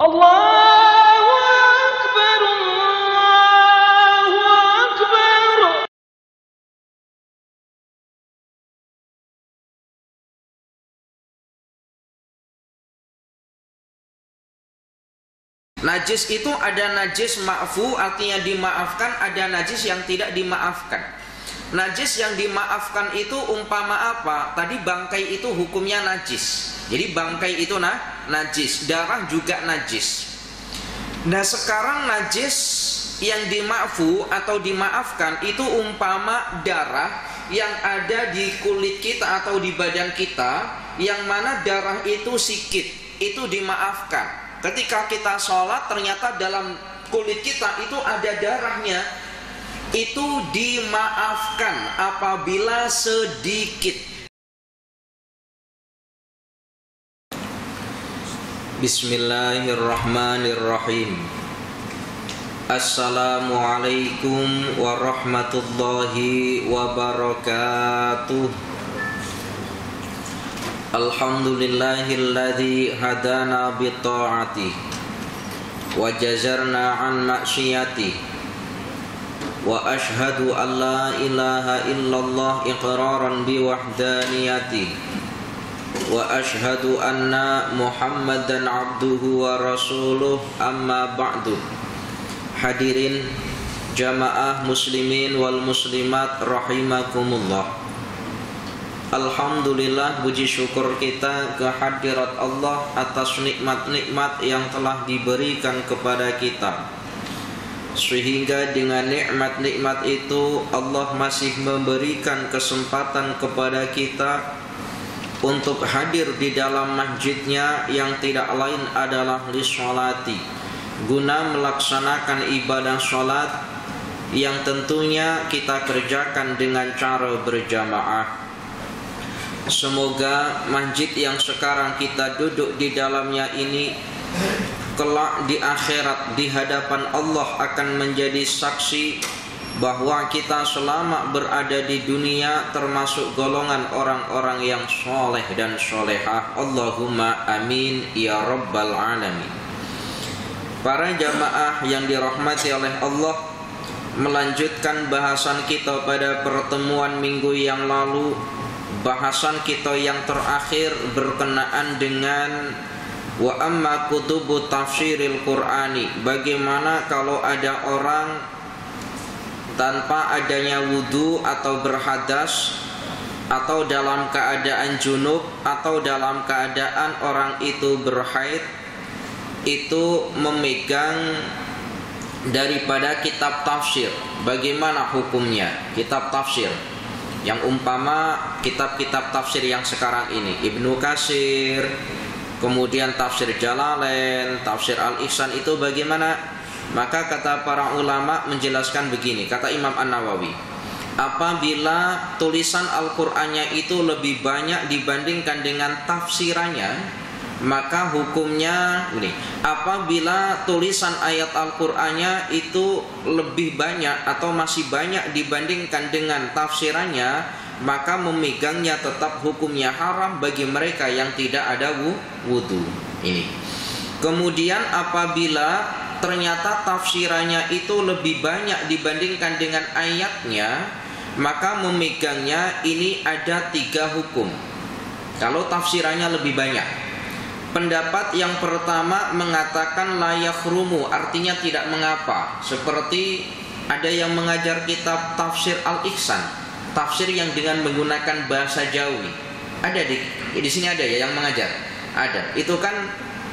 Allahu Akbar, Allahu Akbar. Najis itu ada najis ma'fu, artinya dimaafkan, ada najis yang tidak dimaafkan. Najis yang dimaafkan itu umpama apa? Tadi bangkai itu hukumnya najis. Jadi bangkai itu najis, darah juga najis. Nah sekarang najis yang dima'fu atau dimaafkan itu umpama darah yang ada di kulit kita atau di badan kita, yang mana darah itu sikit, itu dimaafkan. Ketika kita sholat ternyata dalam kulit kita itu ada darahnya, itu dimaafkan apabila sedikit. Bismillahirrahmanirrahim. Assalamualaikum warahmatullahi wabarakatuh. Alhamdulillahilladzi hadana bitta'ati wa jazarna an maksiyati, wa ashhadu an la ilaha illallah iqraran biwahdaniyati, wa ashhadu anna Muhammadan abduhu wa rasuluh, amma ba'du. Hadirin jamaah muslimin wal muslimat rahimakumullah. Alhamdulillah, puji syukur kita kehadirat Allah atas nikmat-nikmat yang telah diberikan kepada kita, sehingga dengan nikmat-nikmat itu Allah masih memberikan kesempatan kepada kita untuk hadir di dalam masjidnya yang tidak lain adalah lisholati, guna melaksanakan ibadah sholat yang tentunya kita kerjakan dengan cara berjamaah. Semoga masjid yang sekarang kita duduk di dalamnya ini kelak di akhirat di hadapan Allah akan menjadi saksi bahwa kita selama berada di dunia termasuk golongan orang-orang yang soleh dan solehah. Allahumma amin ya rabbal alamin. Para jamaah yang dirahmati oleh Allah, melanjutkan bahasan kita pada pertemuan minggu yang lalu. Bahasan kita yang terakhir berkenaan dengan wa amma kutubu tafsiril Qur'ani. Bagaimana kalau ada orang tanpa adanya wudu atau berhadas, atau dalam keadaan junub, atau dalam keadaan orang itu berhaid, itu memegang daripada kitab tafsir. Bagaimana hukumnya kitab tafsir? Yang umpama kitab-kitab tafsir yang sekarang ini, Ibnu Katsir, kemudian tafsir Jalalain, tafsir Al-Ihsan, itu bagaimana? Maka kata para ulama menjelaskan begini, kata Imam An-Nawawi, apabila tulisan Al-Qur'annya itu lebih banyak dibandingkan dengan tafsirannya, maka hukumnya ini, apabila tulisan ayat Al-Qur'annya itu lebih banyak atau masih banyak dibandingkan dengan tafsirannya, maka memegangnya tetap hukumnya haram bagi mereka yang tidak ada wudu. Ini. Kemudian apabila ternyata tafsirannya itu lebih banyak dibandingkan dengan ayatnya, maka memegangnya ini ada 3 hukum. Kalau tafsirannya lebih banyak. Pendapat yang pertama mengatakan la yakhrumu, artinya tidak mengapa. Seperti ada yang mengajar kitab tafsir Al-Ihsan, tafsir yang dengan menggunakan bahasa Jawi. Ada di sini ada ya yang mengajar. Ada. Itu kan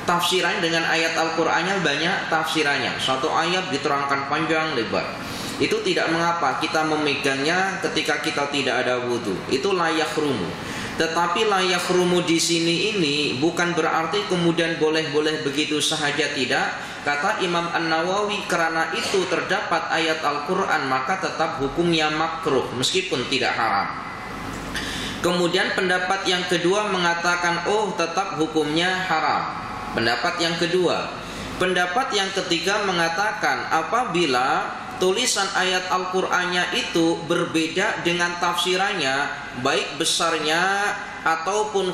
tafsirannya dengan ayat Al-Qur'annya banyak tafsirannya. Satu ayat diterangkan panjang lebar. Itu tidak mengapa kita memegangnya ketika kita tidak ada wudu. Itu la yakhrumu. Tetapi la yakhrumu di sini ini bukan berarti kemudian boleh-boleh begitu sahaja, tidak. Kata Imam An-Nawawi, karena itu terdapat ayat Al-Qur'an maka tetap hukumnya makruh meskipun tidak haram. Kemudian pendapat yang kedua mengatakan oh tetap hukumnya haram. Pendapat yang kedua. Pendapat yang ketiga mengatakan apabila tulisan ayat Al-Qur'annya itu berbeda dengan tafsirannya, baik besarnya ataupun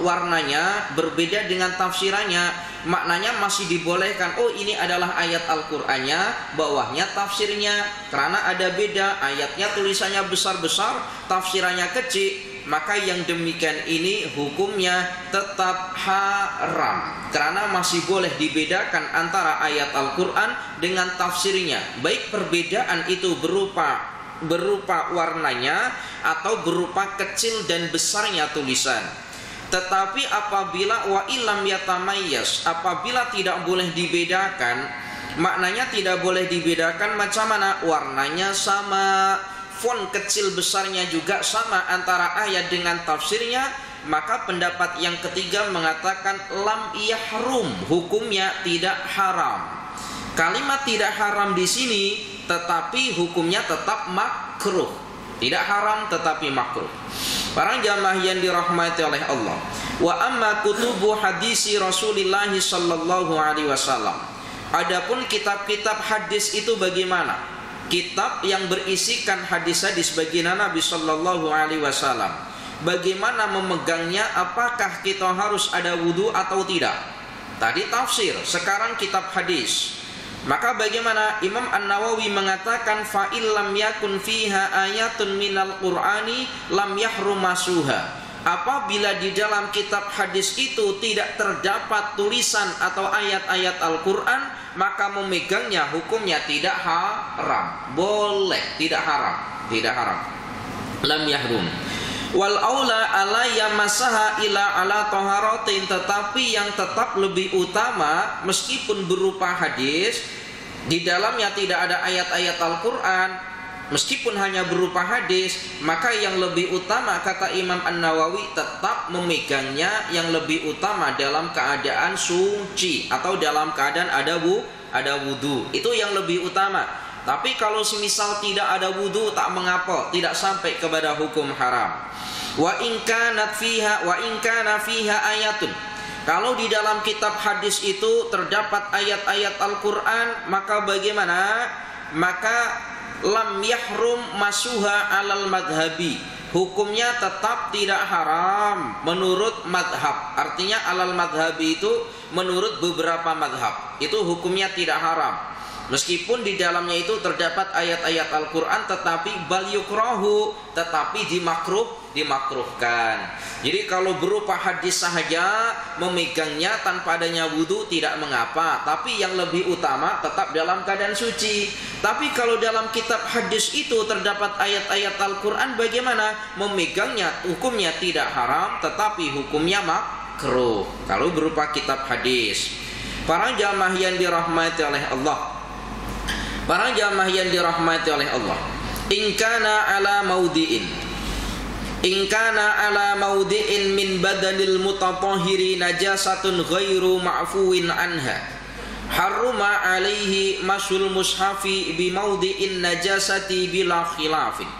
warnanya berbeda dengan tafsirannya, maknanya masih dibolehkan. Oh, ini adalah ayat Al-Qur'annya, bawahnya tafsirnya. Karena ada beda, ayatnya tulisannya besar-besar, tafsirannya kecil, maka yang demikian ini hukumnya tetap haram. Karena masih boleh dibedakan antara ayat Al-Qur'an dengan tafsirnya. Baik perbedaan itu berupa warnanya atau berupa kecil dan besarnya tulisan. Tetapi apabila wa illam yatamayyaz, apabila tidak boleh dibedakan, maknanya tidak boleh dibedakan macam mana? Warnanya sama, font kecil besarnya juga sama antara ayat dengan tafsirnya, maka pendapat yang ketiga mengatakan lam yahrum, hukumnya tidak haram. Kalimat tidak haram di sini, tetapi hukumnya tetap makruh. Tidak haram tetapi makruh. Para jamaah yang dirahmati oleh Allah. Wa amma kutubu hadisi Rasulullah sallallahu alaihi wasallam. Adapun kitab-kitab hadis itu bagaimana? Kitab yang berisikan hadis-hadis baginda Nabi sallallahu alaihi wasallam. Bagaimana memegangnya? Apakah kita harus ada wudu atau tidak? Tadi tafsir, sekarang kitab hadis. Maka bagaimana? Imam An-Nawawi mengatakan fa illam yakun fiha ayatun minal Qur'ani lam yahrum masuha. Apabila di dalam kitab hadis itu tidak terdapat tulisan atau ayat-ayat Al-Qur'an, maka memegangnya hukumnya tidak haram. Boleh, tidak haram, tidak haram. Lam yahrum. Wal aula ala yamassaha ila ala taharatin, tetapi yang tetap lebih utama meskipun berupa hadis, di dalamnya tidak ada ayat-ayat Al-Qur'an, meskipun hanya berupa hadis, maka yang lebih utama kata Imam An-Nawawi tetap memegangnya yang lebih utama dalam keadaan suci atau dalam keadaan ada wudu. Itu yang lebih utama. Tapi kalau semisal tidak ada wudu tak mengapa, tidak sampai kepada hukum haram. Wa in kana fiha ayatun. Kalau di dalam kitab hadis itu terdapat ayat-ayat Al-Qur'an, maka bagaimana? Maka lam yahrum masuha alal madhabi. Hukumnya tetap tidak haram menurut madhab. Artinya alal madhabi itu menurut beberapa madhab. Itu hukumnya tidak haram. Meskipun di dalamnya itu terdapat ayat-ayat Al-Qur'an, tetapi bal yukrahu, tetapi dimakruhkan. Jadi kalau berupa hadis sahaja memegangnya tanpa adanya wudu tidak mengapa, tapi yang lebih utama tetap dalam keadaan suci. Tapi kalau dalam kitab hadis itu terdapat ayat-ayat Al-Qur'an, bagaimana? Memegangnya hukumnya tidak haram, tetapi hukumnya makruh kalau berupa kitab hadis. Para jamaah yang dirahmati oleh Allah, para jamaah yang dirahmati oleh Allah, in kana ala maudi'in min badanil mutatahhiri najasatun ghairu ma'fuwin anha, harruma alaihi masul mushafi bi maudi'in najasati bila khilafin.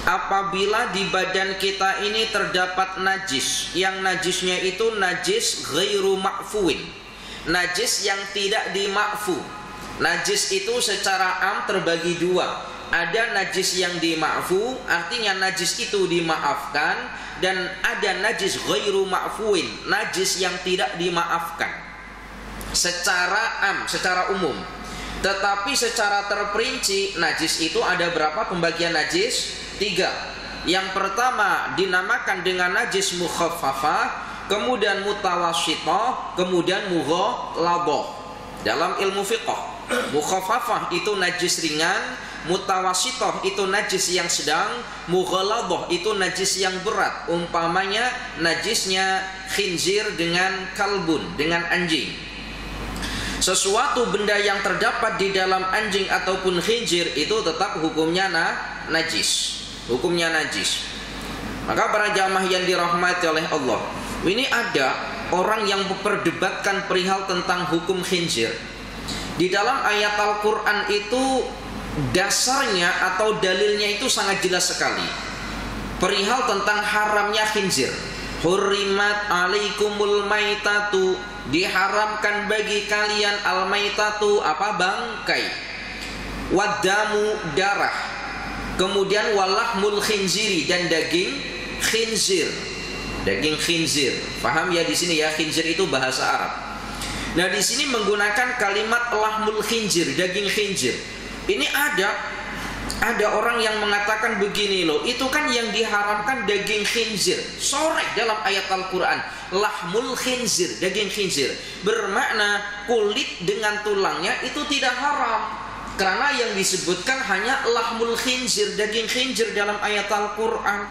Apabila di badan kita ini terdapat najis, yang najisnya itu najis ghairu ma'fuwin, najis yang tidak dima'fu. Najis itu secara am terbagi dua. Ada najis yang dima'fu, artinya najis itu dimaafkan, dan ada najis ghairu ma'fuin, najis yang tidak dimaafkan. Secara am, secara umum. Tetapi secara terperinci, najis itu ada berapa pembagian najis? 3. Yang pertama dinamakan dengan najis mukhaffafah, kemudian mutawassithah, kemudian mughalladhah. Dalam ilmu fiqh, mukhaffafah itu najis ringan, mutawassithah itu najis yang sedang, mughalladhah itu najis yang berat. Umpamanya najisnya khinzir dengan kalbun, dengan anjing. Sesuatu benda yang terdapat di dalam anjing ataupun khinzir itu tetap hukumnya najis. Hukumnya najis. Maka para jamaah yang dirahmati oleh Allah, ini ada orang yang memperdebatkan perihal tentang hukum khinzir. Di dalam ayat Al-Qur'an itu dasarnya atau dalilnya itu sangat jelas sekali. Perihal tentang haramnya khinzir. Hurrimat alaikumul maitatu, diharamkan bagi kalian al-maitatu, apa? Bangkai. Wadamu, darah. Kemudian walahmul khinziri, dan daging khinzir. Daging khinzir. Paham ya di sini ya, khinzir itu bahasa Arab. Nah, di sini menggunakan kalimat lahmul khinzir, daging khinzir. Ini ada orang yang mengatakan begini loh, itu kan yang diharamkan daging khinzir. Sorek dalam ayat Al-Quran, lahmul khinzir, daging khinzir, bermakna kulit dengan tulangnya itu tidak haram, karena yang disebutkan hanya lahmul khinzir, daging khinzir dalam ayat Al-Quran.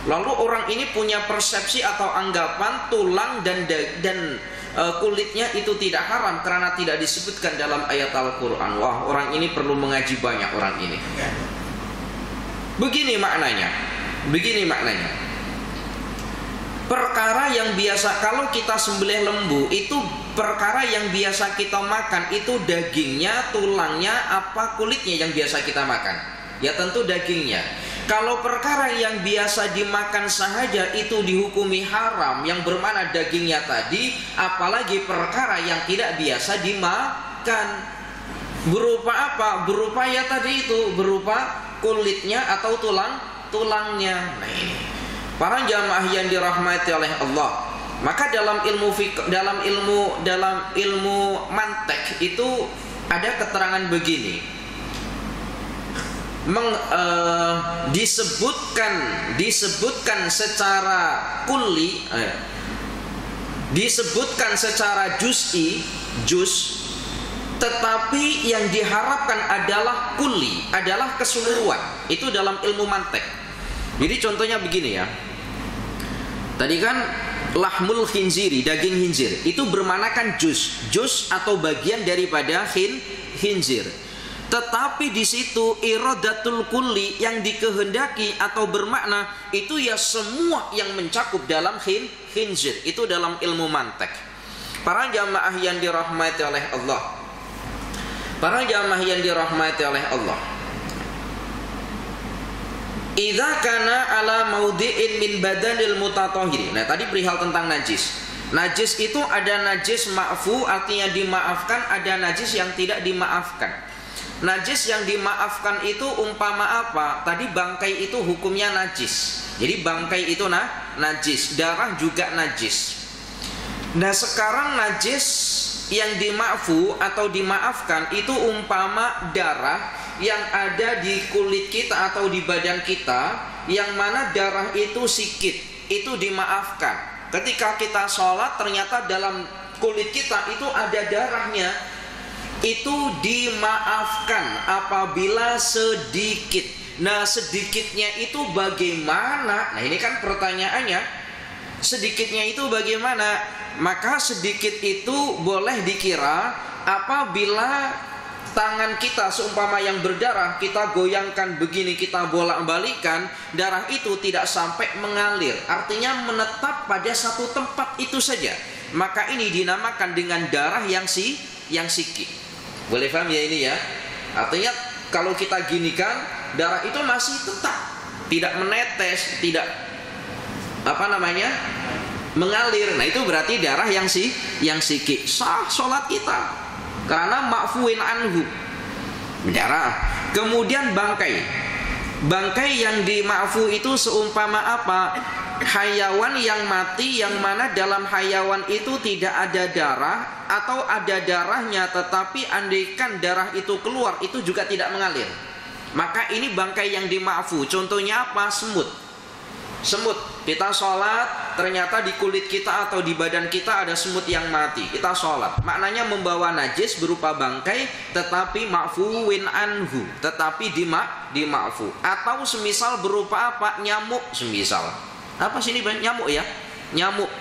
Lalu orang ini punya persepsi atau anggapan tulang dan kulitnya itu tidak haram karena tidak disebutkan dalam ayat Al-Quran. Wah, orang ini perlu mengaji banyak, orang ini. Begini maknanya. Perkara yang biasa, kalau kita sembelih lembu, itu perkara yang biasa kita makan, itu dagingnya, tulangnya, apa kulitnya yang biasa kita makan? Ya tentu dagingnya. Kalau perkara yang biasa dimakan sahaja itu dihukumi haram, yang bermana dagingnya tadi, apalagi perkara yang tidak biasa dimakan. Berupa apa? Berupa ya tadi itu, berupa kulitnya atau tulangnya. Nah ini, para jamaah yang dirahmati oleh Allah, maka dalam ilmu mantek itu ada keterangan begini. Disebutkan secara kulli, disebutkan secara juz, tetapi yang diharapkan adalah kulli, adalah keseluruhan. Itu dalam ilmu mantek. Jadi contohnya begini ya. Tadi kan lahmul khinziri, daging khinzir, itu bermanakan juz atau bagian daripada khinzir. Tetapi di situ iradatul kulli, yang dikehendaki atau bermakna itu ya semua yang mencakup dalam khinzir. Itu dalam ilmu mantek. Para jamaah yang dirahmati oleh Allah, idza kana ala maudi'in min badanil mutatahhir. Nah, tadi perihal tentang najis. Najis itu ada najis ma'fu, artinya dimaafkan, ada najis yang tidak dimaafkan. Najis yang dimaafkan itu umpama apa? Tadi bangkai itu hukumnya najis. Jadi bangkai itu najis, darah juga najis. Nah, sekarang najis yang dimaafu atau dimaafkan itu umpama darah yang ada di kulit kita atau di badan kita, yang mana darah itu sikit, itu dimaafkan. Ketika kita sholat ternyata dalam kulit kita itu ada darahnya, itu dimaafkan apabila sedikit. Nah, sedikitnya itu bagaimana? Nah, ini kan pertanyaannya, sedikitnya itu bagaimana? Maka sedikit itu boleh dikira apabila tangan kita seumpama yang berdarah, kita goyangkan begini, kita bolak-balikan, darah itu tidak sampai mengalir, artinya menetap pada satu tempat itu saja. Maka ini dinamakan dengan darah yang sikit. Boleh paham ya ini ya? Artinya kalau kita ginikan, darah itu masih tetap, tidak menetes, tidak mengalir. Nah, itu berarti darah yang sikit. Sah sholat kita karena ma'fuin anhu, darah. Kemudian bangkai yang dima'fu itu seumpama apa? Hayawan yang mati, yang mana dalam hayawan itu tidak ada darah atau ada darahnya, tetapi andaikan darah itu keluar itu juga tidak mengalir. Maka ini bangkai yang dima'fu. Contohnya apa? Semut. Kita sholat, ternyata di kulit kita atau di badan kita ada semut yang mati, kita sholat, maknanya membawa najis berupa bangkai, tetapi ma'fuwin anhu, tetapi dima'fu. Atau semisal berupa apa? Nyamuk semisal. Apa sini nyamuk ya? Nyamuk.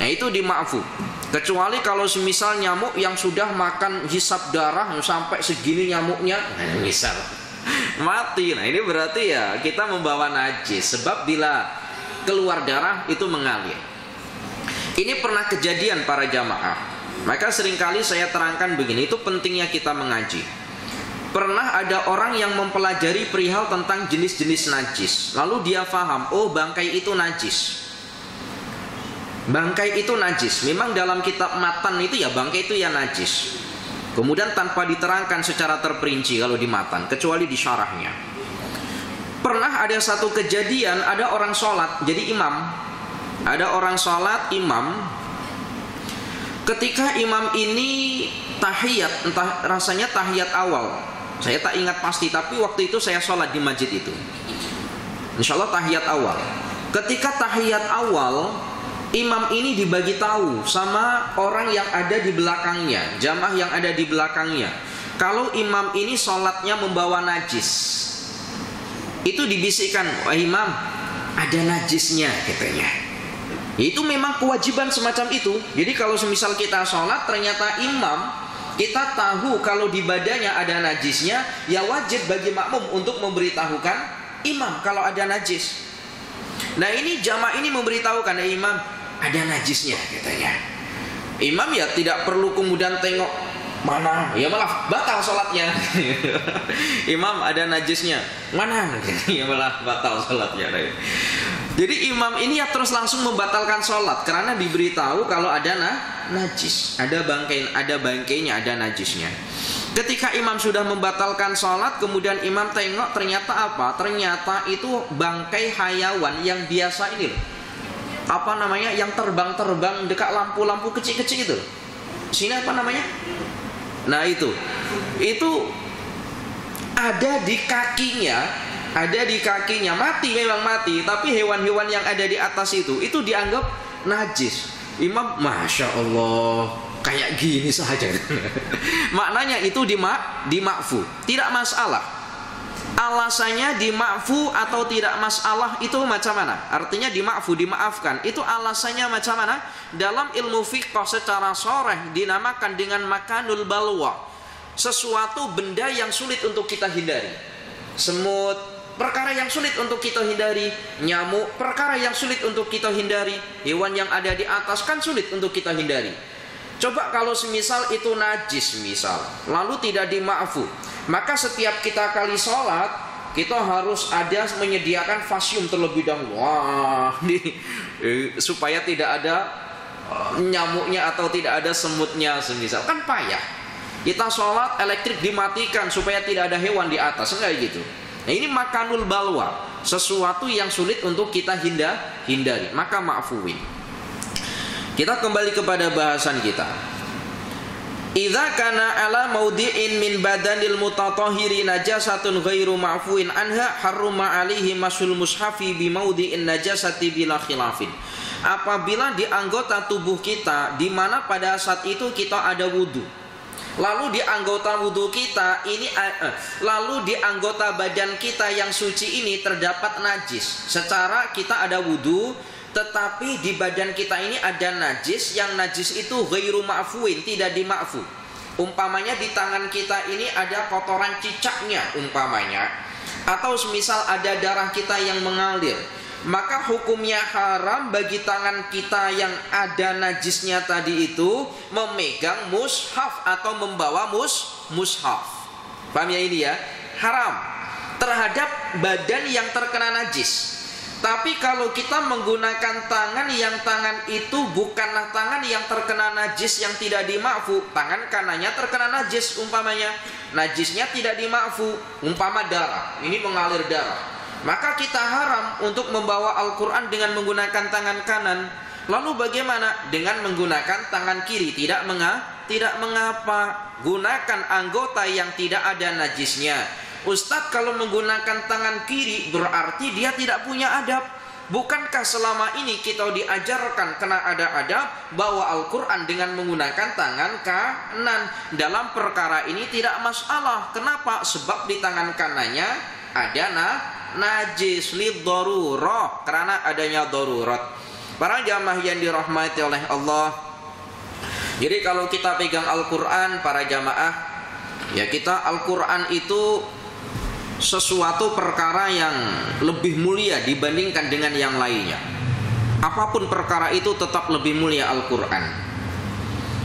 Nah, itu dima'fu. Kecuali kalau semisal nyamuk yang sudah makan hisap darah sampai segini nyamuknya, misal mati. Nah, ini berarti ya kita membawa najis, sebab bila keluar darah itu mengalir. Ini pernah kejadian para jamaah. Maka seringkali saya terangkan begini, itu pentingnya kita mengaji. Pernah ada orang yang mempelajari perihal tentang jenis-jenis najis, lalu dia faham, oh bangkai itu najis. Bangkai itu najis. Memang dalam kitab matan itu ya bangkai itu ya najis. Kemudian tanpa diterangkan secara terperinci kalau di matan, kecuali di syarahnya. Pernah ada satu kejadian, ada orang sholat jadi imam. Ada orang sholat imam, ketika imam ini tahiyat, entah rasanya tahiyat awal, saya tak ingat pasti, tapi waktu itu saya sholat di masjid itu, insya Allah tahiyat awal. Ketika tahiyat awal, imam ini dibagi tahu sama orang yang ada di belakangnya, jamaah yang ada di belakangnya, kalau imam ini sholatnya membawa najis. Itu dibisikkan, wah imam ada najisnya katanya. Itu memang kewajiban semacam itu. Jadi kalau semisal kita sholat ternyata imam, kita tahu kalau di badannya ada najisnya, ya wajib bagi makmum untuk memberitahukan imam kalau ada najis. Nah ini jamaah ini memberitahukan, imam ada najisnya katanya. Imam ya tidak perlu kemudian tengok mana, ya malah batal sholatnya. Imam ada najisnya, mana, ya malah batal sholatnya. Jadi imam ini ya terus langsung membatalkan sholat karena diberitahu kalau ada najis, ada bangkainya, ada najisnya. Ketika imam sudah membatalkan sholat, kemudian imam tengok ternyata apa? Ternyata itu bangkai hayawan yang biasa ini loh. Apa namanya? Yang terbang-terbang dekat lampu-lampu kecil-kecil itu. Sini apa namanya? Nah itu ada di kakinya. Ada di kakinya, mati memang mati, tapi hewan-hewan yang ada di atas itu dianggap najis. Imam, masya Allah, kayak gini saja. Maknanya itu dimakfu, tidak masalah. Alasannya dimakfu atau tidak masalah itu macam mana? Artinya dimakfu, dimaafkan. Itu alasannya macam mana? Dalam ilmu fiqh secara sharih dinamakan dengan makanul balwa. Sesuatu benda yang sulit untuk kita hindari. Semut, perkara yang sulit untuk kita hindari. Nyamuk, perkara yang sulit untuk kita hindari. Hewan yang ada di atas kan sulit untuk kita hindari. Coba kalau semisal itu najis misal, lalu tidak dimaafkan, maka setiap kita kali sholat kita harus ada menyediakan vacuum terlebih dahulu. Wah, supaya tidak ada nyamuknya atau tidak ada semutnya semisal. Kan payah. Kita sholat elektrik dimatikan supaya tidak ada hewan di atas, enggak gitu. Nah ini makanul balwa, sesuatu yang sulit untuk kita hindari, maka ma'fuwin. Kita kembali kepada bahasan kita. Idza kana ala maudi'in min badanil mutatahhiri najasatun ghairu ma'fuwin anha harruma alaihi masul mushafi bi maudi'in najasati bila khilafin. Apabila di anggota tubuh kita di mana pada saat itu kita ada wudu, lalu di anggota wudhu kita ini, lalu di anggota badan kita yang suci ini terdapat najis. Secara kita ada wudhu, tetapi di badan kita ini ada najis, yang najis itu ghairu ma'fuin, tidak dimakfu. Umpamanya di tangan kita ini ada kotoran cicaknya umpamanya, atau semisal ada darah kita yang mengalir, maka hukumnya haram bagi tangan kita yang ada najisnya tadi itu memegang mushaf atau membawa mushaf. Paham ya ini ya? Haram terhadap badan yang terkena najis. Tapi kalau kita menggunakan tangan yang tangan itu bukanlah tangan yang terkena najis yang tidak dimakfu, tangan kanannya terkena najis umpamanya, najisnya tidak dimakfu, umpama darah, ini mengalir darah, maka kita haram untuk membawa Al-Quran dengan menggunakan tangan kanan. Lalu bagaimana dengan menggunakan tangan kiri? Tidak mengapa. Gunakan anggota yang tidak ada najisnya. Ustadz, kalau menggunakan tangan kiri berarti dia tidak punya adab. Bukankah selama ini kita diajarkan kena ada adab, bawa Al-Quran dengan menggunakan tangan kanan? Dalam perkara ini tidak masalah. Kenapa? Sebab di tangan kanannya ada najis liddarurah, karena adanya darurat. Para jamaah yang dirahmati oleh Allah, jadi kalau kita pegang Al-Quran para jamaah, ya kita Al-Quran itu sesuatu perkara yang lebih mulia dibandingkan dengan yang lainnya. Apapun perkara itu tetap lebih mulia Al-Quran.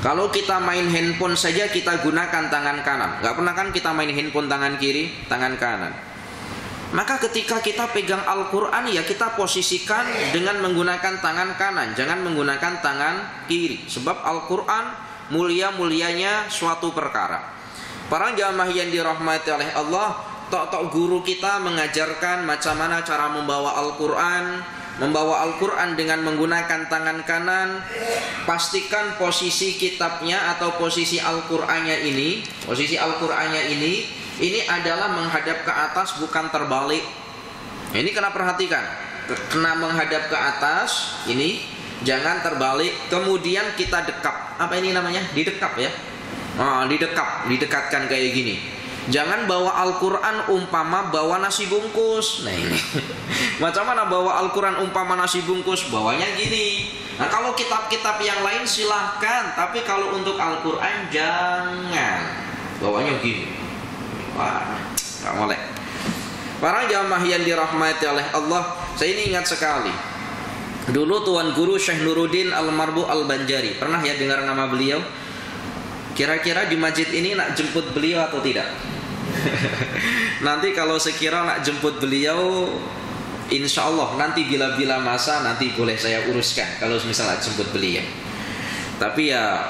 Kalau kita main handphone saja kita gunakan tangan kanan, gak pernah kan kita main handphone tangan kiri, tangan kanan. Maka ketika kita pegang Al-Quran, ya kita posisikan dengan menggunakan tangan kanan, jangan menggunakan tangan kiri. Sebab Al-Quran mulia-mulianya suatu perkara. Para jamaah yang dirahmati oleh Allah, tok guru kita mengajarkan macam mana cara membawa Al-Quran, membawa Al-Quran dengan menggunakan tangan kanan, pastikan posisi kitabnya atau posisi Al-Qurannya ini adalah menghadap ke atas, bukan terbalik. Ini kena perhatikan, kena menghadap ke atas, ini jangan terbalik. Kemudian kita dekap, apa ini namanya? Didekap ya. Didekatkan kayak gini. Jangan bawa Al-Quran umpama bawa nasi bungkus. Nah ini macam mana bawa Al-Quran umpama nasi bungkus? Bawanya gini. Nah kalau kitab-kitab yang lain silahkan, tapi kalau untuk Al-Quran jangan. Bawanya gini. Wah, gak boleh. Para jamaah yang dirahmati oleh Allah, saya ini ingat sekali. Dulu Tuan Guru Syekh Nuruddin Al-Marbu Al-Banjari. Pernah ya dengar nama beliau? Kira-kira di masjid ini nak jemput beliau atau tidak? Nanti kalau sekira nak jemput beliau, insya Allah nanti bila-bila masa nanti boleh saya uruskan kalau misal nak jemput beliau. Tapi ya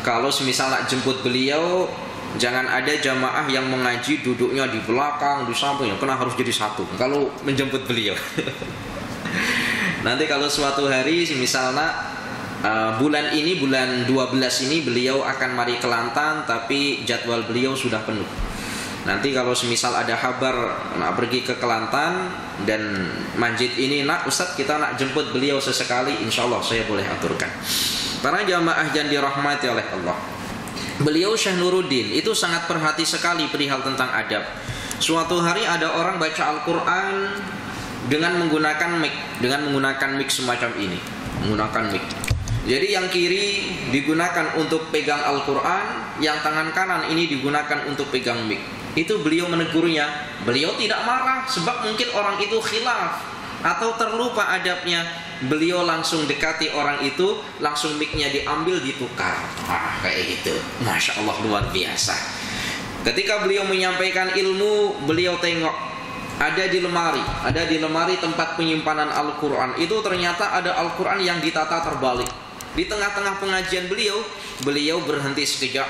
kalau misal nak jemput beliau, jangan ada jamaah yang mengaji duduknya di belakang, di samping. Karena harus jadi satu kalau menjemput beliau. Nanti kalau suatu hari misalnya bulan ini, bulan 12 ini beliau akan mari Kelantan, tapi jadwal beliau sudah penuh. Nanti kalau semisal ada kabar nak pergi ke Kelantan dan masjid ini, nak Ustadz kita nak jemput beliau sesekali, insya Allah saya boleh aturkan. Para jamaah yang dirahmati oleh Allah, beliau Syekh Nuruddin itu sangat perhati sekali perihal tentang adab. Suatu hari ada orang baca Al-Quran dengan menggunakan mic semacam ini, menggunakan mic. Jadi yang kiri digunakan untuk pegang Al-Quran, yang tangan kanan ini digunakan untuk pegang mic. Itu beliau menegurnya. Beliau tidak marah sebab mungkin orang itu khilaf atau terlupa adabnya. Beliau langsung dekati orang itu, langsung mic-nya diambil, ditukar. Kayak gitu. Masya Allah, luar biasa. Ketika beliau menyampaikan ilmu, beliau tengok ada di lemari tempat penyimpanan Al-Quran. Itu ternyata ada Al-Quran yang ditata terbalik. Di tengah-tengah pengajian beliau berhenti sekejap,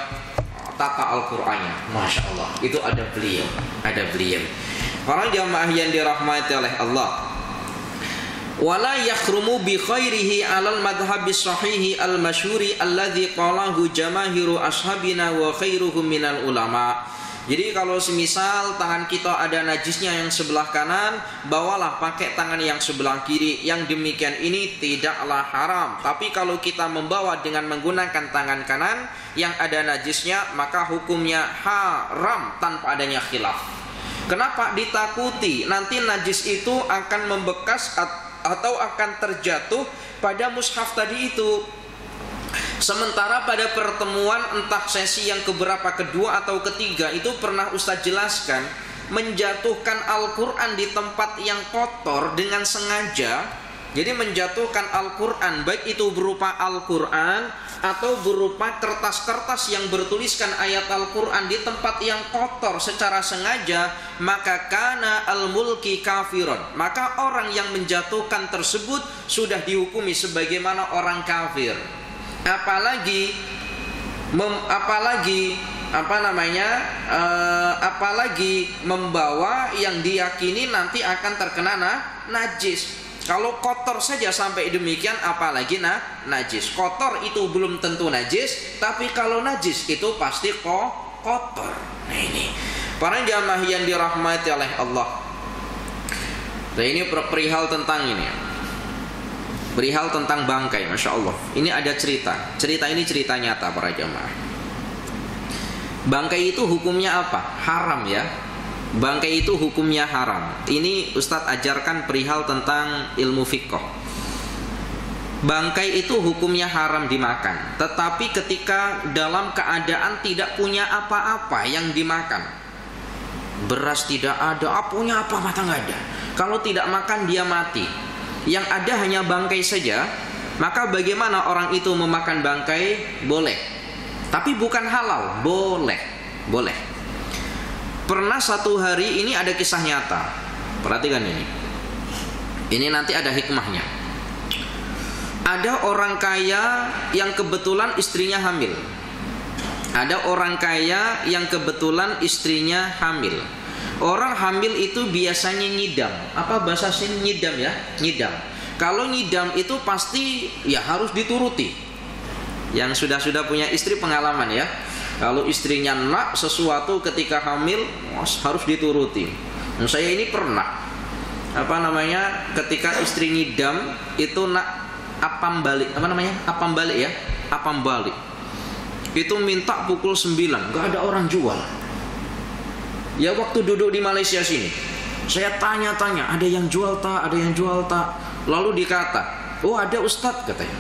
tata Al-Qur'annya. Masya Allah, itu ada beliau. Para jamaah yang dirahmati oleh Allah, wala yakhrumu bi khairihi alal madhhabis sahihi al masyhuri alladzi qalahu jamaahiru ashabina wa khairuhum minal ulama. Jadi kalau semisal tangan kita ada najisnya yang sebelah kanan, bawalah pakai tangan yang sebelah kiri. Yang demikian ini tidaklah haram. Tapi kalau kita membawa dengan menggunakan tangan kanan yang ada najisnya, maka hukumnya haram tanpa adanya khilaf. Kenapa? Ditakuti nanti najis itu akan membekas atau akan terjatuh pada mushaf tadi itu. Sementara pada pertemuan entah sesi yang keberapa, kedua atau ketiga, itu pernah Ustadz jelaskan, menjatuhkan Al-Quran di tempat yang kotor dengan sengaja. Jadi menjatuhkan Al-Quran, baik itu berupa Al-Quran atau berupa kertas-kertas yang bertuliskan ayat Al-Quran di tempat yang kotor secara sengaja, maka kana al-mulki kafiron, maka orang yang menjatuhkan tersebut sudah dihukumi sebagaimana orang kafir. Apalagi membawa yang diyakini nanti akan terkena najis. Kalau kotor saja sampai demikian, apalagi najis. Kotor itu belum tentu najis, tapi kalau najis itu pasti kotor. Nah ini para jamaah yang dirahmati oleh Allah. Nah ini perihal tentang ini, perihal tentang bangkai. Masya Allah, ini ada cerita ini cerita nyata para jamaah. Bangkai itu hukumnya apa? Haram ya. Bangkai itu hukumnya haram. Ini Ustadz ajarkan perihal tentang ilmu fiqh. Bangkai itu hukumnya haram dimakan, tetapi ketika dalam keadaan tidak punya apa-apa yang dimakan, beras tidak ada, punya apa mata nggak ada, kalau tidak makan dia mati, yang ada hanya bangkai saja, maka bagaimana orang itu memakan bangkai? Boleh, tapi bukan halal. Boleh. Pernah satu hari, ini ada kisah nyata, perhatikan ini. Ini nanti ada hikmahnya. Ada orang kaya yang kebetulan istrinya hamil. Orang hamil itu biasanya nyidam. Apa bahasa sini nyidam ya? Nyidam. Kalau ngidam itu pasti ya harus dituruti. Yang sudah punya istri pengalaman ya. Kalau istrinya nak sesuatu ketika hamil harus dituruti. Nah, saya ini pernah ketika istri ngidam itu nak apam balik ya, apam balik. Itu minta pukul 9, gak ada orang jual. Ya waktu duduk di Malaysia sini, saya tanya-tanya, ada yang jual tak? Lalu dikata, oh ada ustadz katanya.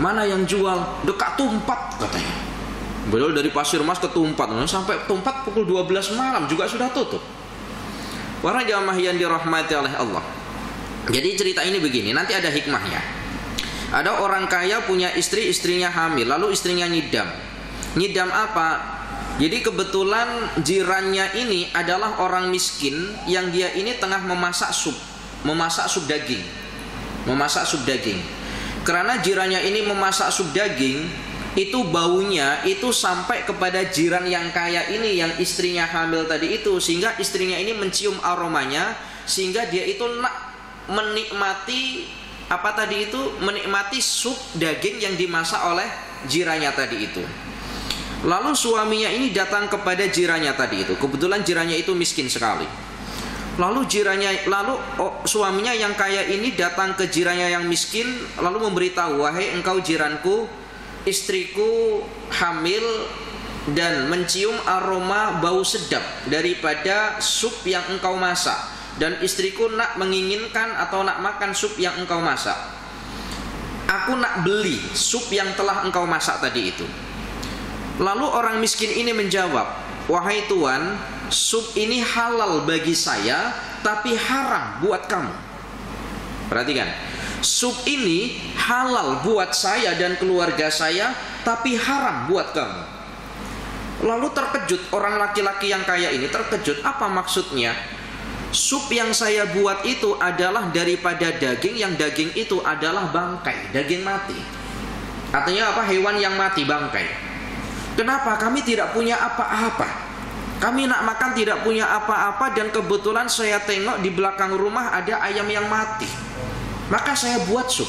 Mana yang jual? Dekat Tumpat katanya. Beliau dari Pasir Mas ke Tumpat, sampai Tumpat pukul 12 malam juga sudah tutup. Para jamaah yang dirahmati oleh Allah. Jadi cerita ini begini, nanti ada hikmahnya. Ada orang kaya punya istri, istrinya hamil, lalu istrinya ngidam. Ngidam apa? Jadi kebetulan jirannya ini adalah orang miskin yang dia ini tengah memasak sup daging. Karena jirannya ini memasak sup daging, itu baunya itu sampai kepada jiran yang kaya ini yang istrinya hamil tadi itu, sehingga istrinya ini mencium aromanya, sehingga dia itu menikmati menikmati sup daging yang dimasak oleh jirannya tadi itu. Lalu suaminya ini datang kepada jirannya tadi itu. Kebetulan jirannya itu miskin sekali. Lalu suaminya yang kaya ini datang ke jirannya yang miskin, lalu memberitahu, wahai engkau jiranku, istriku hamil dan mencium aroma bau sedap daripada sup yang engkau masak, dan istriku nak menginginkan atau nak makan sup yang engkau masak. Aku nak beli sup yang telah engkau masak tadi itu. Lalu orang miskin ini menjawab, wahai tuan, sup ini halal bagi saya, tapi haram buat kamu. Perhatikan, sup ini halal buat saya dan keluarga saya, tapi haram buat kamu. Lalu terkejut orang laki-laki yang kaya ini, terkejut, apa maksudnya? Sup yang saya buat itu adalah daripada daging, yang daging itu adalah bangkai, daging mati. Artinya apa? Hewan yang mati, bangkai. Kenapa? Kami tidak punya apa-apa. Kami nak makan tidak punya apa-apa, dan kebetulan saya tengok di belakang rumah ada ayam yang mati. Maka saya buat sup.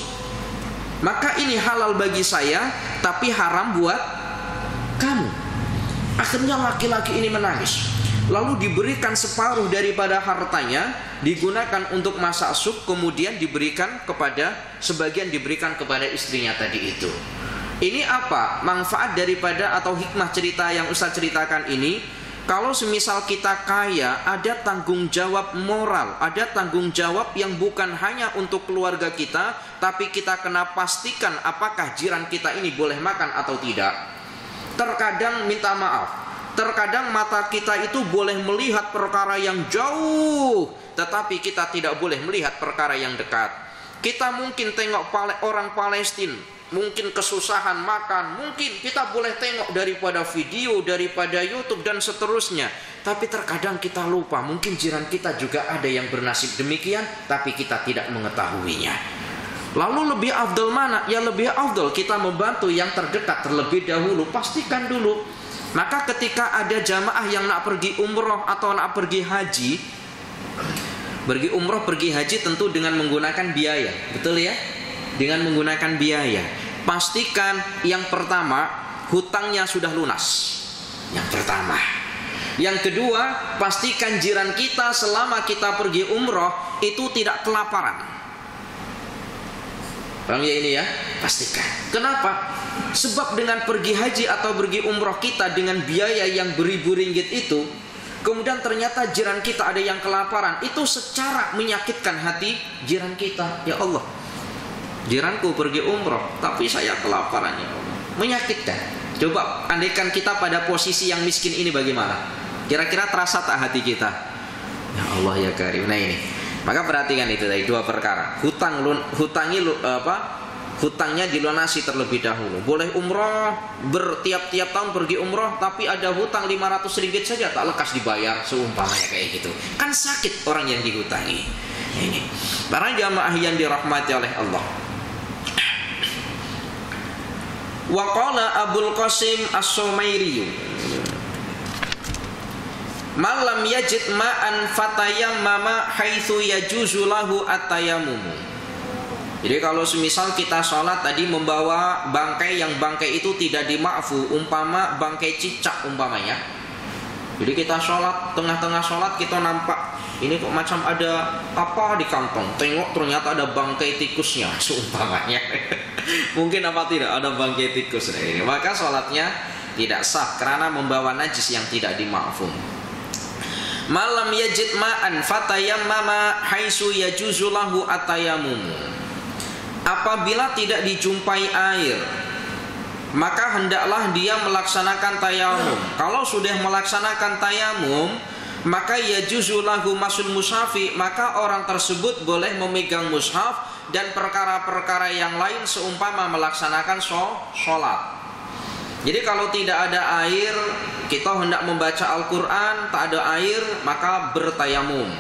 Maka ini halal bagi saya, tapi haram buat kamu. Akhirnya laki-laki ini menangis. Lalu diberikan separuh daripada hartanya, digunakan untuk masak sup, kemudian sebagian diberikan kepada istrinya tadi itu. Ini apa? Manfaat daripada atau hikmah cerita yang Ustaz ceritakan ini. Kalau semisal kita kaya, ada tanggung jawab moral, ada tanggung jawab yang bukan hanya untuk keluarga kita, tapi kita kena pastikan apakah jiran kita ini boleh makan atau tidak. Terkadang minta maaf, terkadang mata kita itu boleh melihat perkara yang jauh, tetapi kita tidak boleh melihat perkara yang dekat. Kita mungkin tengok orang Palestina, mungkin kesusahan makan, mungkin kita boleh tengok daripada video, daripada YouTube dan seterusnya. Tapi terkadang kita lupa, mungkin jiran kita juga ada yang bernasib demikian, tapi kita tidak mengetahuinya. Lalu lebih afdal mana? Ya lebih afdal kita membantu yang terdekat terlebih dahulu. Pastikan dulu. Maka ketika ada jamaah yang nak pergi umroh atau nak pergi haji, pergi umroh, pergi haji tentu dengan menggunakan biaya, betul ya? Dengan menggunakan biaya. Pastikan yang pertama, hutangnya sudah lunas. Yang pertama. Yang kedua, pastikan jiran kita selama kita pergi umroh itu tidak kelaparan. Paham ya ini ya? Pastikan. Kenapa? Sebab dengan pergi haji atau pergi umroh kita dengan biaya yang beribu ringgit itu, kemudian ternyata jiran kita ada yang kelaparan, itu secara menyakitkan hati jiran kita. Ya Allah, jiranku pergi umroh tapi saya kelaparan, ya Allah. Menyakitkan. Coba andaikan kita pada posisi yang miskin ini bagaimana? Kira-kira terasa tak hati kita? Ya Allah ya Karim. Nah ini, maka perhatikan itu tadi dua perkara. Hutangnya dilunasi terlebih dahulu. Boleh umroh, bertiap-tiap tahun pergi umroh, tapi ada hutang 500 ringgit saja tak lekas dibayar, seumpamanya kayak gitu. Kan sakit orang yang dihutangi. Ini para jamaah yang dirahmati oleh Allah. Wa qala Abul Qasim As-Sumairi, malam yajid ma'an fatayammama haitsu yajuzu lahu at-tayammum. Jadi kalau semisal kita sholat tadi membawa bangkai, yang bangkai itu tidak dima'fu, umpama bangkai cicak umpamanya. Jadi kita sholat, tengah-tengah sholat kita nampak ini kok macam ada apa di kantong. Tengok ternyata ada bangkai tikusnya seumpamanya. Mungkin apa tidak ada bangkai tikus ini. Maka sholatnya tidak sah karena membawa najis yang tidak dima'fu. Malam yajid ma'an fatayammama haitsu yajuzu lahu at-tayammum. Apabila tidak dijumpai air, maka hendaklah dia melaksanakan tayamum. Kalau sudah melaksanakan tayamum, maka yajuzu lahu masul mushafi, maka orang tersebut boleh memegang mushaf dan perkara-perkara yang lain seumpama melaksanakan sholat. Jadi kalau tidak ada air, kita hendak membaca Al-Quran, tak ada air, maka bertayamum.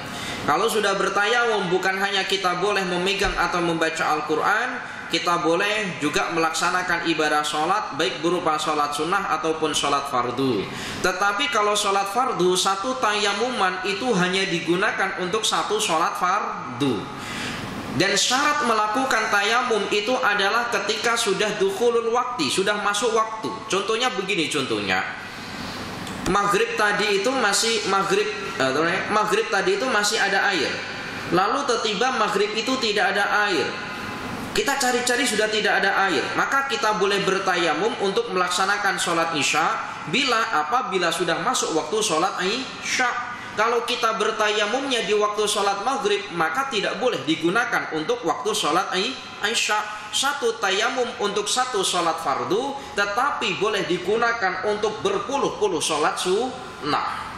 Kalau sudah bertayamum, bukan hanya kita boleh memegang atau membaca Al-Quran, kita boleh juga melaksanakan ibadah sholat, baik berupa sholat sunnah ataupun sholat fardu. Tetapi kalau sholat fardu, satu tayamuman itu hanya digunakan untuk satu sholat fardu. Dan syarat melakukan tayamum itu adalah ketika sudah dukhulul waktu, sudah masuk waktu. Contohnya begini contohnya. Maghrib tadi itu masih maghrib tadi itu masih ada air. Lalu tiba-tiba maghrib itu tidak ada air. Kita cari-cari sudah tidak ada air, maka kita boleh bertayamum untuk melaksanakan sholat isya. Bila sudah masuk waktu sholat isya. Kalau kita bertayamumnya di waktu sholat maghrib, maka tidak boleh digunakan untuk waktu sholat isya. Satu tayamum untuk satu sholat fardu, tetapi boleh digunakan untuk berpuluh-puluh sholat sunnah.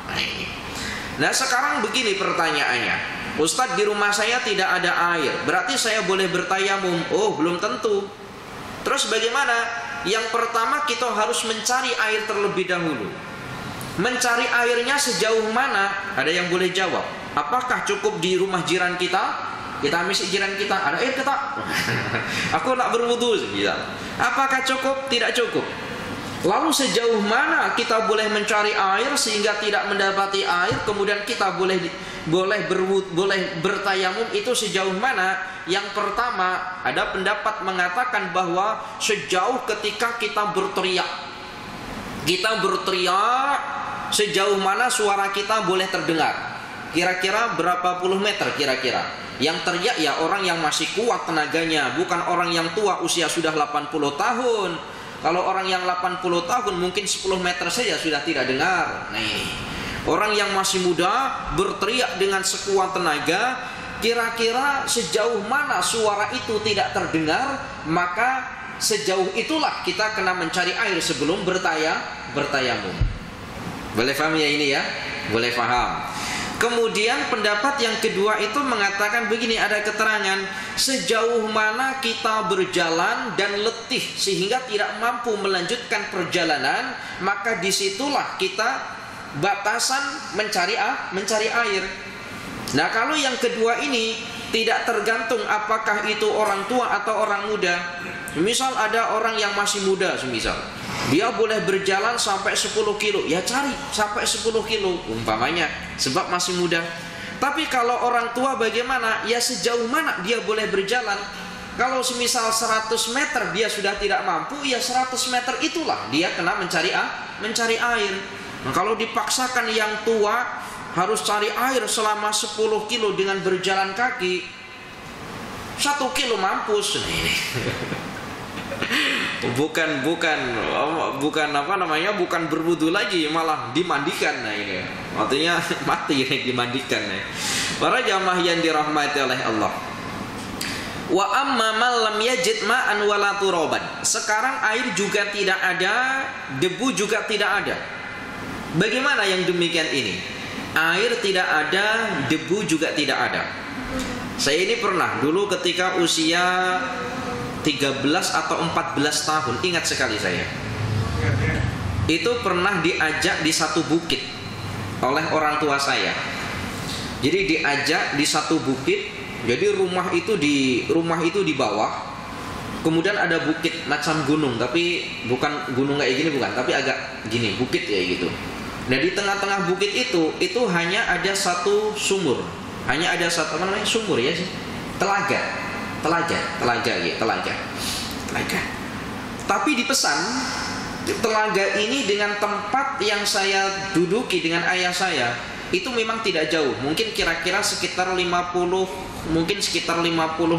Nah sekarang begini pertanyaannya, Ustadz, di rumah saya tidak ada air, berarti saya boleh bertayamum? Oh, belum tentu. Terus bagaimana? Yang pertama kita harus mencari air terlebih dahulu. Mencari airnya sejauh mana? Ada yang boleh jawab. Apakah cukup di rumah jiran kita? Kita ambil jiran kita, ada air kita? Aku nak berwudu. Apakah cukup? Tidak cukup. Lalu sejauh mana kita boleh mencari air sehingga tidak mendapati air, kemudian kita boleh bertayamum, itu sejauh mana? Yang pertama, ada pendapat mengatakan bahwa sejauh ketika kita berteriak. Kita berteriak sejauh mana suara kita boleh terdengar. Kira-kira berapa puluh meter kira-kira. Yang teriak ya orang yang masih kuat tenaganya, bukan orang yang tua usia sudah 80 tahun. Kalau orang yang 80 tahun mungkin 10 meter saja sudah tidak dengar. Nih, orang yang masih muda berteriak dengan sekuat tenaga, kira-kira sejauh mana suara itu tidak terdengar, maka sejauh itulah kita kena mencari air sebelum bertayamum. Boleh paham ya ini ya? Boleh paham. Kemudian pendapat yang kedua itu mengatakan begini, ada keterangan sejauh mana kita berjalan dan letih sehingga tidak mampu melanjutkan perjalanan, maka disitulah kita batasan mencari air. Nah kalau yang kedua ini tidak tergantung apakah itu orang tua atau orang muda. Misal ada orang yang masih muda, semisal dia boleh berjalan sampai 10 kilo, ya cari sampai 10 kilo umpamanya, sebab masih muda. Tapi kalau orang tua bagaimana? Ya sejauh mana dia boleh berjalan. Kalau semisal 100 meter dia sudah tidak mampu, ya 100 meter itulah dia kena mencari air. Nah, kalau dipaksakan yang tua harus cari air selama 10 kilo dengan berjalan kaki, 1 kilo mampus. bukan berwudu lagi, malah dimandikan. Nah ini artinya mati dimandikan. Para jamaah yang dirahmati oleh Allah. Wa amma man lam yajid ma'an wala turaban. Sekarang air juga tidak ada, debu juga tidak ada. Bagaimana yang demikian ini? Air tidak ada, debu juga tidak ada. Saya ini pernah dulu ketika usia 13 atau 14 tahun, ingat sekali saya. Itu pernah diajak di satu bukit oleh orang tua saya. Jadi diajak di satu bukit. Jadi rumah itu di bawah. Kemudian ada bukit macam gunung, tapi bukan gunung kayak gini, bukan, tapi agak gini, bukit kayak gitu. Nah di tengah-tengah bukit itu hanya ada satu sumur. Hanya ada satu sumur ya sih. Telaga telaga. Tapi dipesan telaga ini dengan tempat yang saya duduki dengan ayah saya itu memang tidak jauh, mungkin kira-kira sekitar 50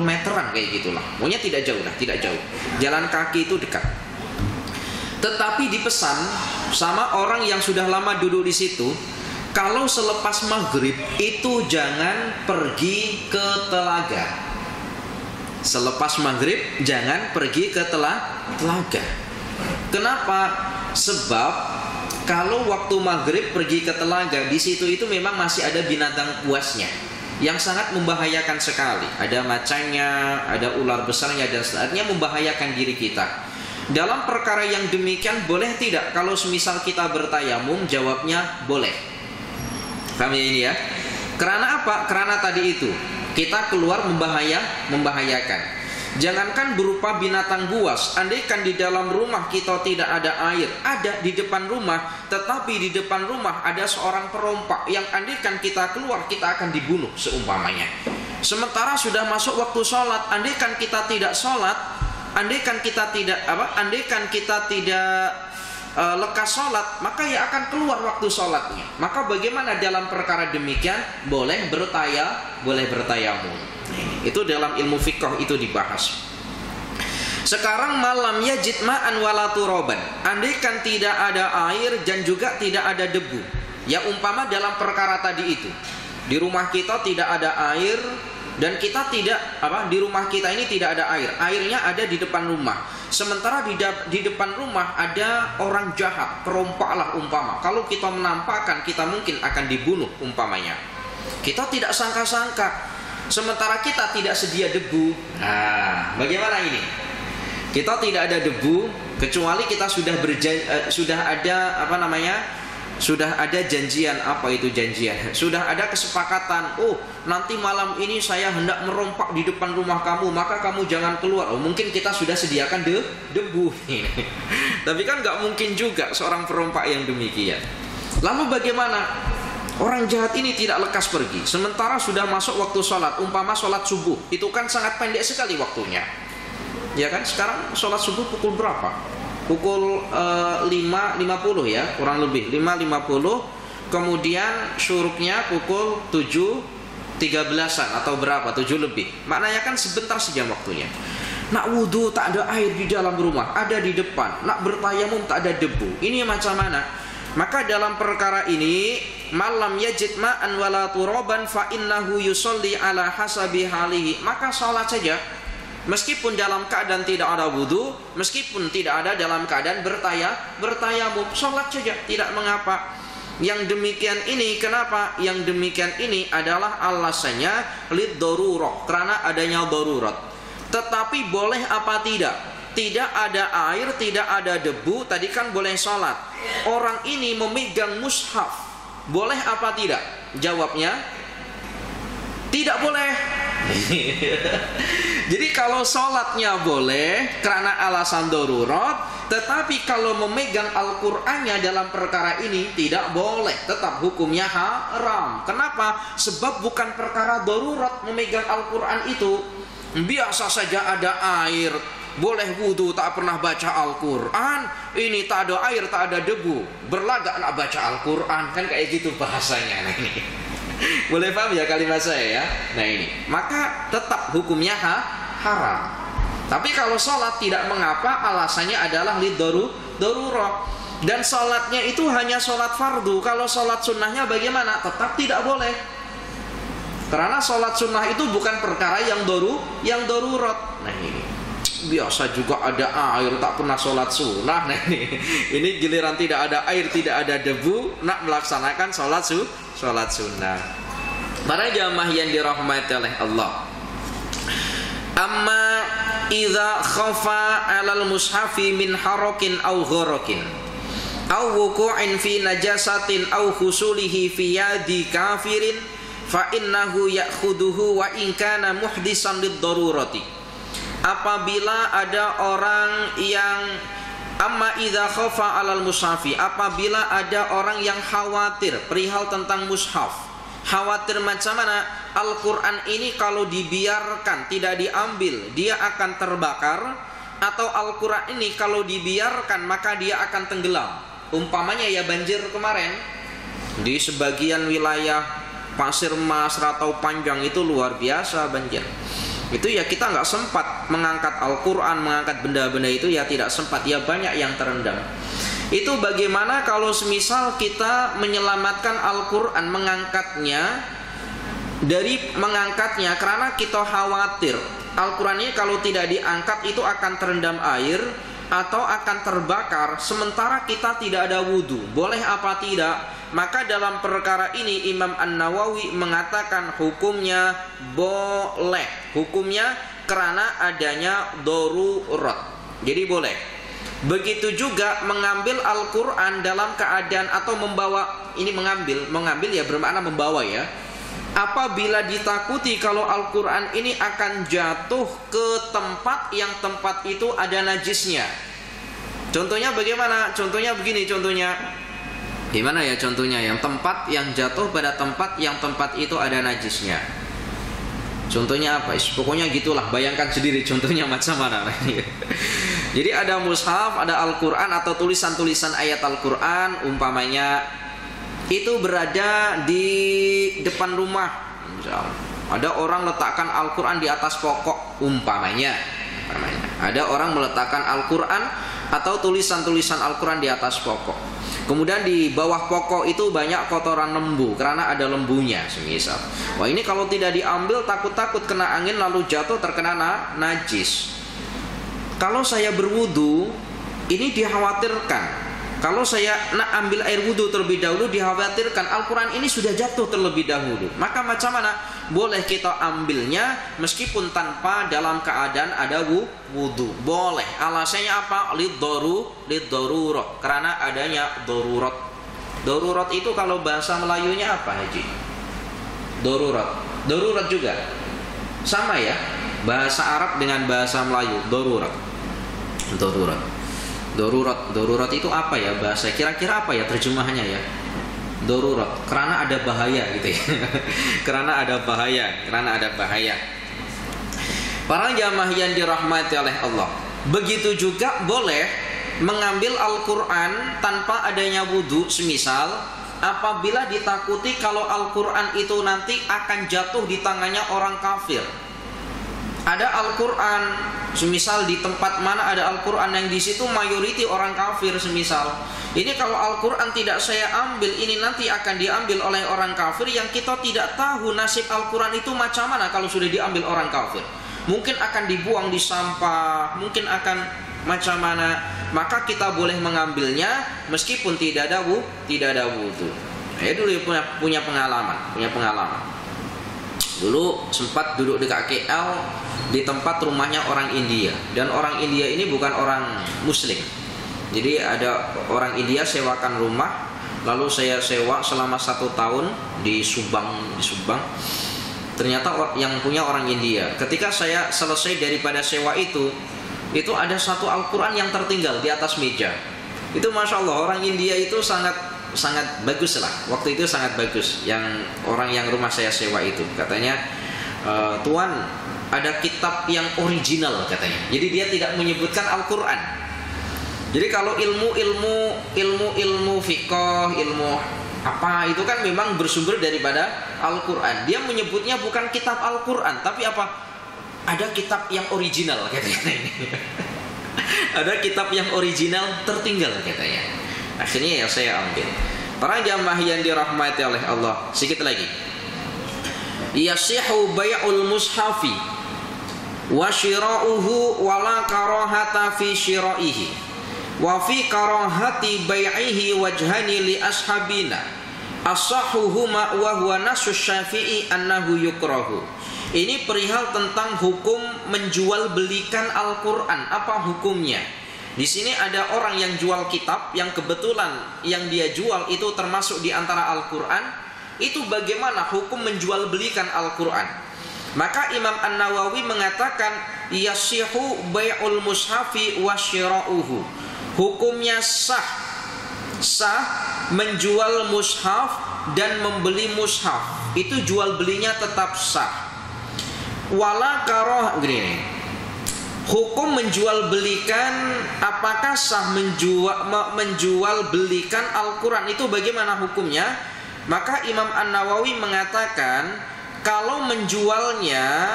meteran kayak gitulah. Pokoknya tidak jauh. Jalan kaki itu dekat. Tetapi dipesan sama orang yang sudah lama duduk di situ, kalau selepas maghrib itu jangan pergi ke telaga. Selepas maghrib jangan pergi ke telaga. Kenapa? Sebab kalau waktu maghrib pergi ke telaga, di situ itu memang masih ada binatang buasnya yang sangat membahayakan sekali. Ada macannya, ada ular besarnya dan seterusnya, membahayakan diri kita. Dalam perkara yang demikian boleh tidak kalau semisal kita bertayamum? Jawabnya boleh. Paham ya ini ya? Karena apa? Karena tadi itu kita keluar membahayakan. Jangankan berupa binatang buas, andaikan di dalam rumah kita tidak ada air, ada di depan rumah, tetapi di depan rumah ada seorang perompak yang andaikan kita keluar kita akan dibunuh seumpamanya. Sementara sudah masuk waktu sholat, andaikan kita tidak sholat, andaikan kita tidak lekas sholat, maka ya akan keluar waktu sholatnya. Maka bagaimana dalam perkara demikian? Boleh bertayamum. Itu dalam ilmu fiqh itu dibahas. Sekarang malam yajid ma'an wala turaban, andaikan tidak ada air dan juga tidak ada debu. Ya umpama dalam perkara tadi itu, di rumah kita tidak ada air dan kita tidak di rumah kita ini tidak ada air. Airnya ada di depan rumah. Sementara di depan rumah ada orang jahat, perompak lah umpama. Kalau kita menampakkan, kita mungkin akan dibunuh umpamanya. Kita tidak sangka-sangka. Sementara kita tidak sedia debu. Nah, bagaimana ini? Kita tidak ada debu kecuali kita sudah ada janjian. Apa itu janjian? Sudah ada kesepakatan. Oh, nanti malam ini saya hendak merompak di depan rumah kamu, maka kamu jangan keluar. Oh, mungkin kita sudah sediakan debu. Tapi kan nggak mungkin juga seorang perompak yang demikian. Lalu bagaimana? Orang jahat ini tidak lekas pergi, sementara sudah masuk waktu sholat, umpama sholat subuh, itu kan sangat pendek sekali waktunya. Ya kan, sekarang sholat subuh pukul berapa? Pukul 5.50 ya, kurang lebih 5.50. Kemudian syuruknya pukul 7.13an atau berapa, 7 lebih. Maknanya kan sebentar saja waktunya. Nak wudhu tak ada air di dalam rumah, ada di depan. Nak bertayamum tak ada debu. Ini macam mana? Maka dalam perkara ini, malam yajid ma'an wala turaban fa innahu yusolli ala hasabi halihi. Maka sholat saja, meskipun dalam keadaan tidak ada wudu, meskipun tidak ada dalam keadaan bertayamum, sholat saja tidak mengapa. Yang demikian ini kenapa? Yang demikian ini adalah alasannya lid darurah, karena adanya darurat. Tetapi boleh apa tidak? Tidak ada air, tidak ada debu, tadi kan boleh sholat. Orang ini memegang mushaf, boleh apa tidak? Jawabnya tidak boleh. Jadi kalau sholatnya boleh karena alasan darurat, tetapi kalau memegang Al-Qur'annya dalam perkara ini tidak boleh, tetap hukumnya haram. Kenapa? Sebab bukan perkara darurat memegang Al-Qur'an itu. Biasa saja ada air, boleh wudhu tak pernah baca Al-Quran. Ini tak ada air, tak ada debu, berlagak nak baca Al-Quran. Kan kayak gitu bahasanya. Nah ini boleh paham ya kalimat saya ya? Nah ini, maka tetap hukumnya haram. Tapi kalau sholat tidak mengapa, alasannya adalah darurat. Dan sholatnya itu hanya sholat fardu. Kalau sholat sunnahnya bagaimana? Tetap tidak boleh. Karena sholat sunnah itu bukan perkara yang darurat. Nah ini, biasa juga ada air tak pernah sholat sunnah. Nah ini giliran tidak ada air, tidak ada debu, nak melaksanakan sholat sunnah. Para jamaah yang dirahmati oleh Allah, amma idza khafa 'alal mushafi min harakin aw gharakin aw wuqu'in fi najasatin aw husulihi fi yadi kafirin fa innahu ya'khuduhu wa in kana muhdisan lid-darurati. Apabila ada orang yang amma idza khafa 'alal mushafi, apabila ada orang yang khawatir perihal tentang mushaf. Khawatir macam mana? Al-Quran ini kalau dibiarkan, tidak diambil, dia akan terbakar, atau Al-Quran ini kalau dibiarkan maka dia akan tenggelam. Umpamanya ya banjir kemarin di sebagian wilayah Pasir Mas, Ratau Panjang itu luar biasa banjir. Itu ya kita nggak sempat mengangkat Al-Quran, mengangkat benda-benda itu ya tidak sempat, ya banyak yang terendam. Itu bagaimana kalau semisal kita menyelamatkan Al-Quran, mengangkatnya karena kita khawatir Al-Quran ini kalau tidak diangkat itu akan terendam air atau akan terbakar, sementara kita tidak ada wudhu. Boleh apa tidak? Maka dalam perkara ini Imam An-Nawawi mengatakan hukumnya boleh. Hukumnya karena adanya darurat. Jadi boleh. Begitu juga mengambil Al-Quran dalam keadaan atau membawa. Ini mengambil ya bermakna membawa ya. Apabila ditakuti kalau Al-Quran ini akan jatuh ke tempat yang tempat itu ada najisnya. Contohnya bagaimana? Contohnya begini contohnya. Gimana ya contohnya? Yang tempat yang jatuh pada tempat yang tempat itu ada najisnya. Contohnya apa? Pokoknya gitulah, bayangkan sendiri contohnya macam mana. Jadi ada mushaf, ada Al-Quran atau tulisan-tulisan ayat Al-Quran umpamanya itu berada di depan rumah. Ada orang letakkan Al-Quran di atas pokok umpamanya. Ada orang meletakkan Al-Quran atau tulisan-tulisan Al-Quran di atas pokok. Kemudian di bawah pokok itu banyak kotoran lembu karena ada lembunya semisal. Wah, ini kalau tidak diambil takut-takut kena angin lalu jatuh terkena najis. Kalau saya berwudu, ini dikhawatirkan. Kalau saya nak ambil air wudu terlebih dahulu, dikhawatirkan Al-Quran ini sudah jatuh terlebih dahulu. Maka macam mana? Boleh kita ambilnya meskipun tanpa dalam keadaan ada wudu. Boleh. Alasannya apa? Liddarurat. Karena adanya darurat. Darurat itu kalau bahasa Melayunya apa, Haji? Darurat. Darurat juga. Sama ya? Bahasa Arab dengan bahasa Melayu. Darurat. Darurat itu apa ya bahasa? Kira-kira apa ya terjemahannya ya? Darurat, karena ada bahaya gitu ya. Karena ada bahaya. Para jamaah yang dirahmati oleh Allah. Begitu juga boleh mengambil Al-Quran tanpa adanya wudu, semisal apabila ditakuti kalau Al-Quran itu nanti akan jatuh di tangannya orang kafir. Ada Al-Quran, semisal di tempat mana ada Al-Quran yang di situ mayoriti orang kafir semisal. Ini kalau Al-Quran tidak saya ambil, ini nanti akan diambil oleh orang kafir yang kita tidak tahu nasib Al-Quran itu macam mana kalau sudah diambil orang kafir. Mungkin akan dibuang di sampah, mungkin akan macam mana. Maka kita boleh mengambilnya meskipun tidak ada wudu. Saya dulu punya pengalaman. Dulu sempat duduk di KL di tempat rumahnya orang India, dan orang India ini bukan orang Muslim. Jadi ada orang India sewakan rumah, lalu saya sewa selama 1 tahun di Subang. Ternyata yang punya orang India. Ketika saya selesai daripada sewa itu ada satu Al-Quran yang tertinggal di atas meja. Itu Masya Allah, orang India itu sangat bagus lah. Waktu itu sangat bagus. Yang orang yang rumah saya sewa itu katanya, Tuan, ada kitab yang original katanya. Jadi dia tidak menyebutkan Al-Quran. Jadi kalau ilmu fiqh, ilmu apa itu kan memang bersumber daripada Al-Quran. Dia menyebutnya bukan kitab Al-Quran, tapi apa? Ada kitab yang original katanya. Ada kitab yang original tertinggal katanya. Akhirnya ya saya ambil. Para jamaah yang dirahmati oleh Allah, sedikit lagi. Yasihu bai'ul mushafi wa syira'uhu wa la karahata fi syira'ihi wa fi karahati bai'ihi wajhani li ashabina as-sahhuhuma wa huwa nasus syafi'i annahu yukrahu. Ini perihal tentang hukum menjual belikan Al-Quran. Apa hukumnya? Di sini ada orang yang jual kitab yang kebetulan yang dia jual itu termasuk di antara Al-Quran. Itu bagaimana hukum menjual belikan Al-Quran? Maka Imam An-Nawawi mengatakan yasihu bai'ul mushafi wa syira'uhu. Hukumnya sah menjual mushaf dan membeli mushaf. itu jual belinya tetap sah. Wala karoh, gini, hukum menjual belikan, apakah sah menjual belikan Al-Quran itu bagaimana hukumnya? Maka Imam An-Nawawi mengatakan kalau menjualnya,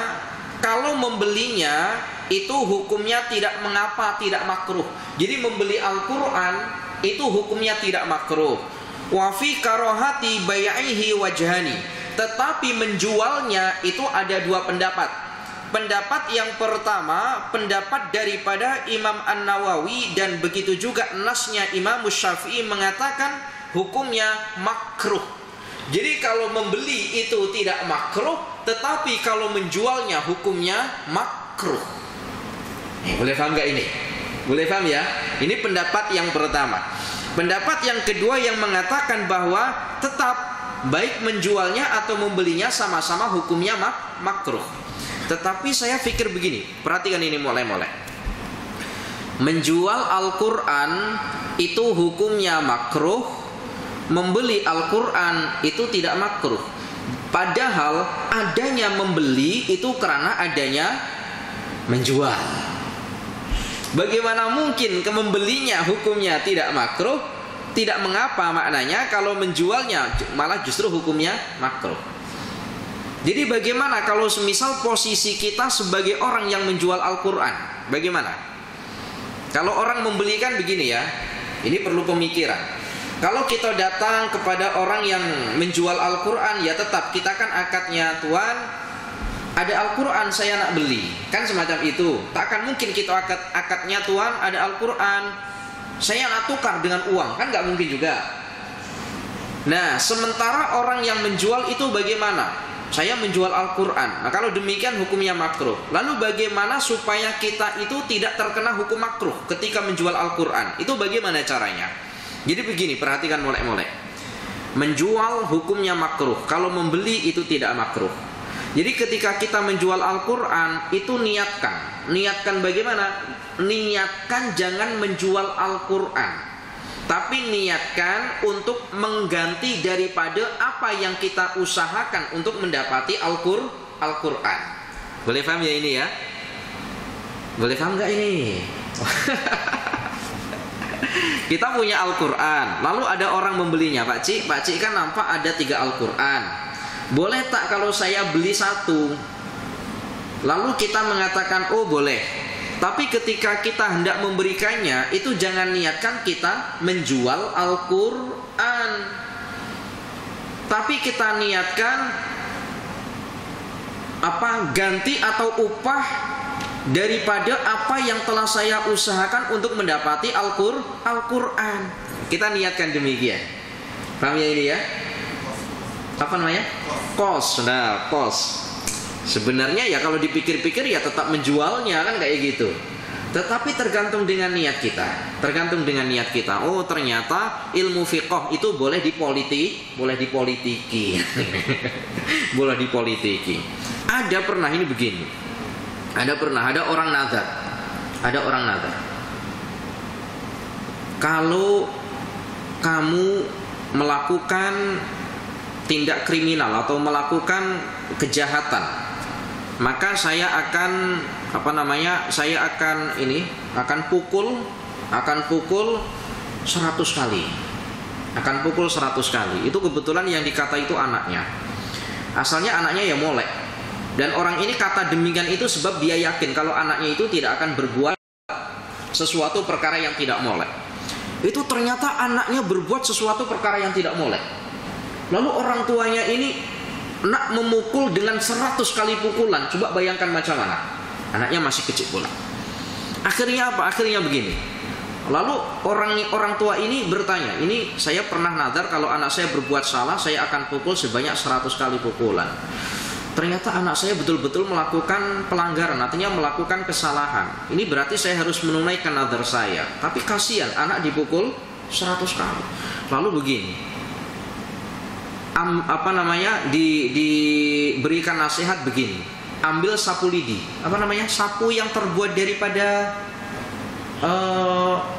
kalau membelinya itu hukumnya tidak mengapa, tidak makruh. Jadi membeli Al-Quran itu hukumnya tidak makruh. Wa fi karohati bayaihi wajhani. Tetapi menjualnya itu ada dua pendapat. Pendapat yang pertama, pendapat daripada Imam An-Nawawi, dan begitu juga nasnya Imam Syafi'i mengatakan hukumnya makruh. Jadi kalau membeli itu tidak makruh, tetapi kalau menjualnya hukumnya makruh. Boleh paham gak ini? Boleh paham ya? Ini pendapat yang pertama. Pendapat yang kedua yang mengatakan bahwa tetap baik menjualnya atau membelinya sama-sama hukumnya makruh. Tetapi saya pikir begini, perhatikan ini mulai-mulai. Menjual Al-Quran itu hukumnya makruh, membeli Al-Quran itu tidak makruh. Padahal adanya membeli itu karena adanya menjual. Bagaimana mungkin membelinya hukumnya tidak makruh, tidak mengapa maknanya, kalau menjualnya malah justru hukumnya makruh. Jadi bagaimana kalau semisal posisi kita sebagai orang yang menjual Al-Quran? Bagaimana? Kalau orang membeli kan begini ya, ini perlu pemikiran. Kalau kita datang kepada orang yang menjual Al-Quran, ya tetap kita kan akadnya, Tuan, ada Al-Quran saya nak beli, kan semacam itu. Tak akan mungkin kita akadnya, Tuan, ada Al-Quran saya nak tukar dengan uang, kan nggak mungkin juga. Nah, sementara orang yang menjual itu bagaimana? Saya menjual Al-Quran. Nah, kalau demikian hukumnya makruh. Lalu bagaimana supaya kita itu tidak terkena hukum makruh ketika menjual Al-Quran? Itu bagaimana caranya? Jadi begini, perhatikan mulai-mulai. Menjual hukumnya makruh, kalau membeli itu tidak makruh. Jadi ketika kita menjual Al-Quran itu niatkan bagaimana? Niatkan jangan menjual Al-Quran, tapi niatkan untuk mengganti daripada apa yang kita usahakan untuk mendapati Al-Quran. Boleh paham ya ini ya? Boleh paham gak ini? Kita punya Al-Quran, lalu ada orang membelinya. Pak Cik kan nampak ada 3 Al-Quran. Boleh tak kalau saya beli 1? Lalu kita mengatakan, oh boleh. Tapi ketika kita hendak memberikannya, itu jangan niatkan kita menjual Al-Quran, tapi kita niatkan ganti atau upah daripada apa yang telah saya usahakan untuk mendapati Al-Quran. Kita niatkan demikian. Paham ya ini ya? Apa namanya? Kos. Nah, kos. Sebenarnya ya kalau dipikir-pikir ya tetap menjualnya kan kayak gitu. Tetapi tergantung dengan niat kita. Tergantung dengan niat kita. Oh, ternyata ilmu fiqh itu boleh dipolitiki. Boleh dipolitiki. Ada pernah ini begini. Ada orang nazar. Kalau kamu melakukan tindak kriminal atau melakukan kejahatan, maka saya akan pukul 100 kali. Itu kebetulan yang dikata itu anaknya. Asalnya anaknya ya molek. Dan orang ini kata demikian itu sebab dia yakin kalau anaknya itu tidak akan berbuat sesuatu perkara yang tidak molek. Itu ternyata anaknya berbuat sesuatu perkara yang tidak molek. Lalu orang tuanya ini nak memukul dengan 100 kali pukulan. Coba bayangkan macam mana. Anaknya masih kecil pula. Akhirnya apa? Akhirnya begini. Lalu orang tua ini bertanya, ini saya pernah nazar kalau anak saya berbuat salah, saya akan pukul sebanyak 100 kali pukulan. Ternyata anak saya betul-betul melakukan pelanggaran, artinya melakukan kesalahan. Ini berarti saya harus menunaikan nazar saya. Tapi kasihan anak dipukul 100 kali. Lalu begini. Diberikan nasihat begini. Ambil sapu lidi. Sapu yang terbuat daripada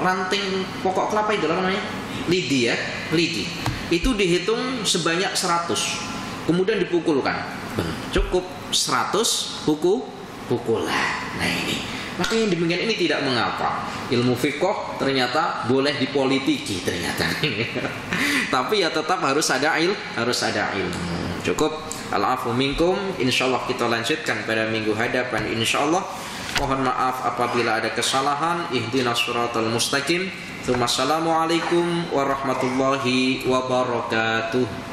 ranting pokok kelapa itu lidi ya, lidi. Itu dihitung sebanyak 100. kemudian dipukulkan. Cukup 100 pukulan. Nah ini, makanya demikian ini tidak mengapa. Ilmu fiqh ternyata boleh dipolitiki ternyata. Tapi ya tetap harus ada ilmu. Cukup al-afu minkum. Insyaallah kita lanjutkan pada minggu hadapan insyaallah. Mohon maaf apabila ada kesalahan. Ihdinas shiratal mustaqim. Assalamualaikum warahmatullahi wabarakatuh.